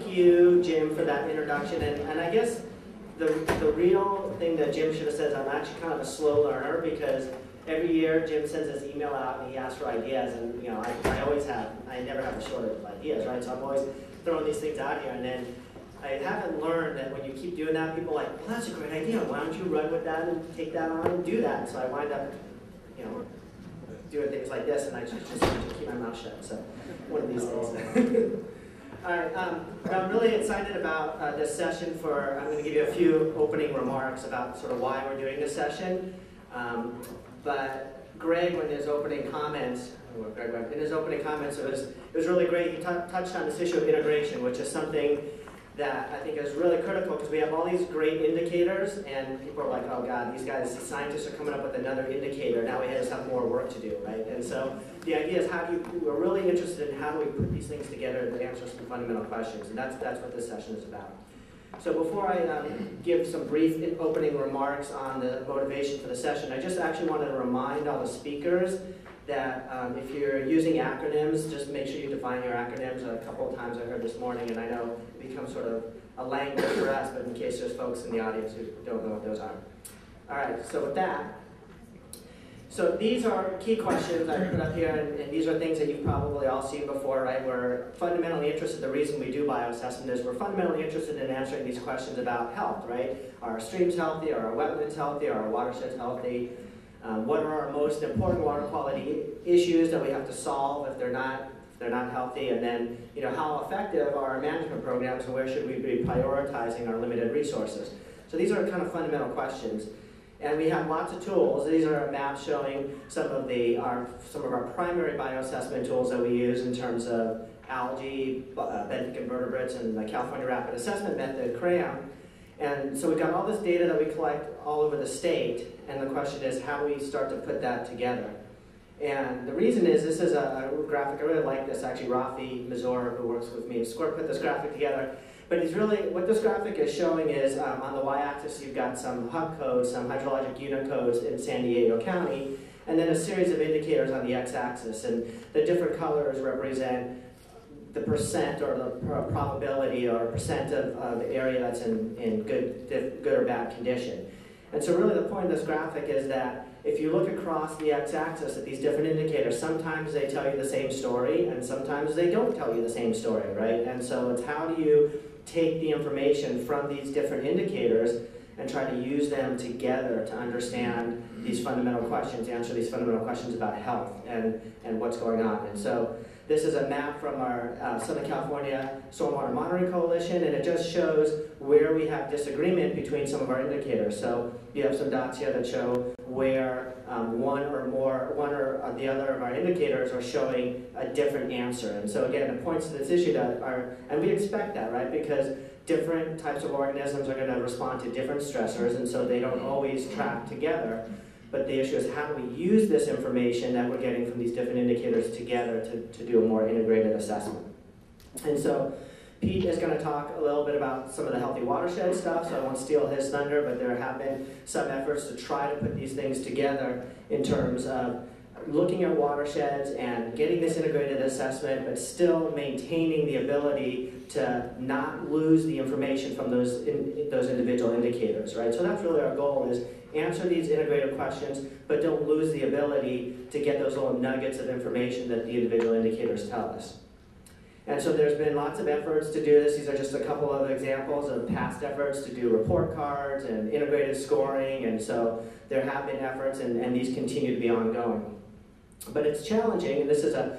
thank you, Jim, for that introduction. And I guess the real thing that Jim should have said is I'm actually kind of a slow learner, because every year Jim sends his email out and he asks for ideas, and I never have a shortage of ideas, right? So I'm always throwing these things out here, and then I haven't learned that when you keep doing that, people are like, well, that's a great idea. Why don't you run with that and take that on and do that? So I wind up, doing things like this, and I just keep my mouth shut. So one of these days. All right, I'm really excited about this session. I'm going to give you a few opening remarks about sort of why we're doing this session. But Greg, in his opening comments, it was really great. He touched on this issue of integration, which is something that I think is really critical, because we have all these great indicators, and people are like, oh God, these scientists are coming up with another indicator. Now we just have more work to do, right? And so the idea is we're really interested in how do we put these things together to answer some fundamental questions, and that's what this session is about. So before I give some brief opening remarks on the motivation for the session, I just actually wanted to remind all the speakers that if you're using acronyms, just make sure you define your acronyms. A couple of times I heard this morning, and I know it becomes sort of a language for us, but in case there's folks in the audience who don't know what those are. All right, so with that, so these are key questions I put up here, and these are things that you've probably all seen before, right? We're fundamentally interested, the reason we do bioassessment is we're fundamentally interested in answering these questions about health, right? Are our streams healthy? Are our wetlands healthy? Are our watersheds healthy? What are our most important water quality issues that we have to solve if they're not healthy? And then, how effective are our management programs, and where should we be prioritizing our limited resources? So these are kind of fundamental questions. And we have lots of tools. These are maps showing some of our primary bioassessment tools that we use in terms of algae, benthic invertebrates, and the California Rapid Assessment Method, CRAM. And so we've got all this data that we collect all over the state, and the question is, how do we start to put that together? And the reason is, this is a graphic, I really like this actually. Rafi Mazur, who works with me in SWRCB, put this graphic together. But what this graphic is showing is, on the y-axis you've got some HUC codes, some hydrologic unit codes in San Diego County, and then a series of indicators on the x-axis. And the different colors represent the percent, or the probability, or percent of the area that's in good or bad condition. And so really the point of this graphic is that if you look across the x-axis at these different indicators, sometimes they tell you the same story, and sometimes they don't tell you the same story, right? And so it's how do you take the information from these different indicators and try to use them together to understand these fundamental questions, answer these fundamental questions about health and what's going on. And so this is a map from our Southern California Stormwater Monitoring Coalition, and it just shows where we have disagreement between some of our indicators. So you have some dots here that show where one or the other of our indicators are showing a different answer. And so again, it points to this issue and we expect that, right? Because different types of organisms are going to respond to different stressors, and so they don't always track together. But the issue is, how do we use this information that we're getting from these different indicators together to do a more integrated assessment? And so Pete is going to talk a little bit about some of the healthy watershed stuff, so I won't steal his thunder, but there have been some efforts to try to put these things together in terms of looking at watersheds and getting this integrated assessment, but still maintaining the ability to not lose the information from those individual indicators, right? So that's really our goal, is answer these integrated questions, but don't lose the ability to get those little nuggets of information that the individual indicators tell us. And so there's been lots of efforts to do this. These are just a couple of examples of past efforts to do report cards and integrated scoring, and so there have been efforts, and these continue to be ongoing. But it's challenging, and this is a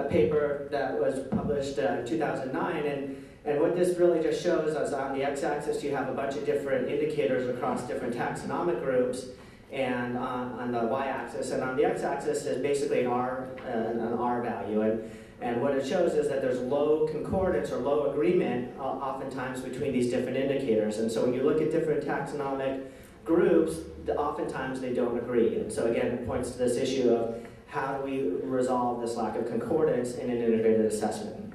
paper that was published in 2009, and what this really just shows is, on the x-axis you have a bunch of different indicators across different taxonomic groups, and on the y-axis, and on the x-axis is basically an R value. And what it shows is that there's low concordance or low agreement oftentimes between these different indicators. And so when you look at different taxonomic groups, oftentimes they don't agree. And so again, it points to this issue of how do we resolve this lack of concordance in an integrated assessment.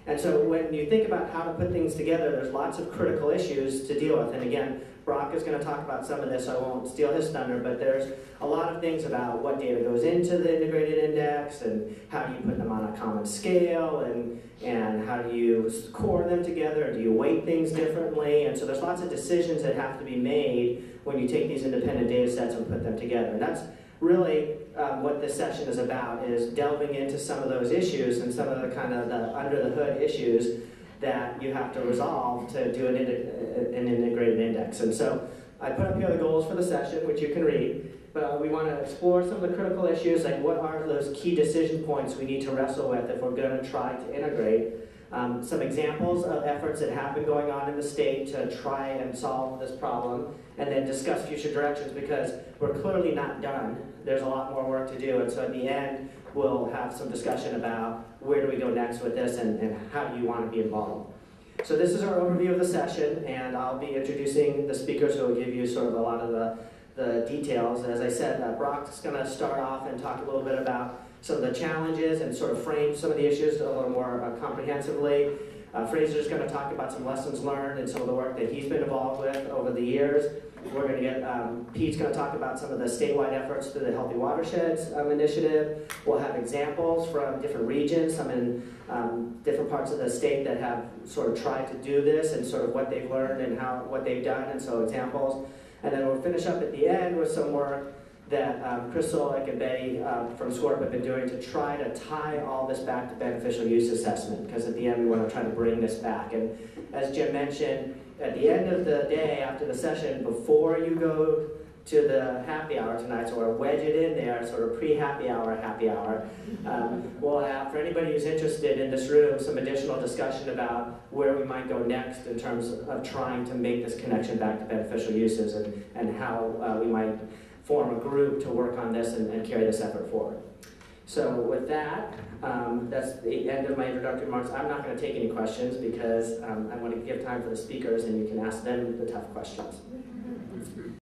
And so when you think about how to put things together, there's lots of critical issues to deal with. And again, Brock is going to talk about some of this, so I won't steal his thunder, but there's a lot of things about what data goes into the integrated index and how do you put them on a common scale and how do you core them together, do you weight things differently, and so there's lots of decisions that have to be made when you take these independent data sets and put them together. And that's really what this session is about, is delving into some of those issues and some of the kind of the under the hood issues that you have to resolve to do an integrated index. And so I put up here the goals for the session, which you can read, but we want to explore some of the critical issues, like what are those key decision points we need to wrestle with if we're going to try to integrate. Some examples of efforts that have been going on in the state to try and solve this problem, and then discuss future directions, because we're clearly not done. There's a lot more work to do, and so at the end, we'll have some discussion about where do we go next with this and how do you want to be involved. So this is our overview of the session, and I'll be introducing the speakers who will give you sort of a lot of the details. As I said, Brock's going to start off and talk a little bit about some of the challenges and sort of frame some of the issues a little more comprehensively. Fraser's going to talk about some lessons learned and some of the work that he's been involved with over the years. We're going to get, Pete's going to talk about some of the statewide efforts through the Healthy Watersheds initiative. We'll have examples from different regions, some in different parts of the state that have sort of tried to do this and sort of what they've learned and what they've done, and so examples. And then we'll finish up at the end with some work that Chris Solik and Betty from SWRCB have been doing to try to tie all this back to beneficial use assessment, because at the end we want to try to bring this back. And as Jim mentioned, at the end of the day, after the session, before you go to the happy hour tonight, so we'll wedge it in there, sort of pre-happy hour, we'll have, for anybody who's interested in this room, some additional discussion about where we might go next in terms of trying to make this connection back to beneficial uses and how we might form a group to work on this and carry this effort forward. So with that, that's the end of my introductory remarks. I'm not going to take any questions because I want to give time for the speakers and you can ask them the tough questions.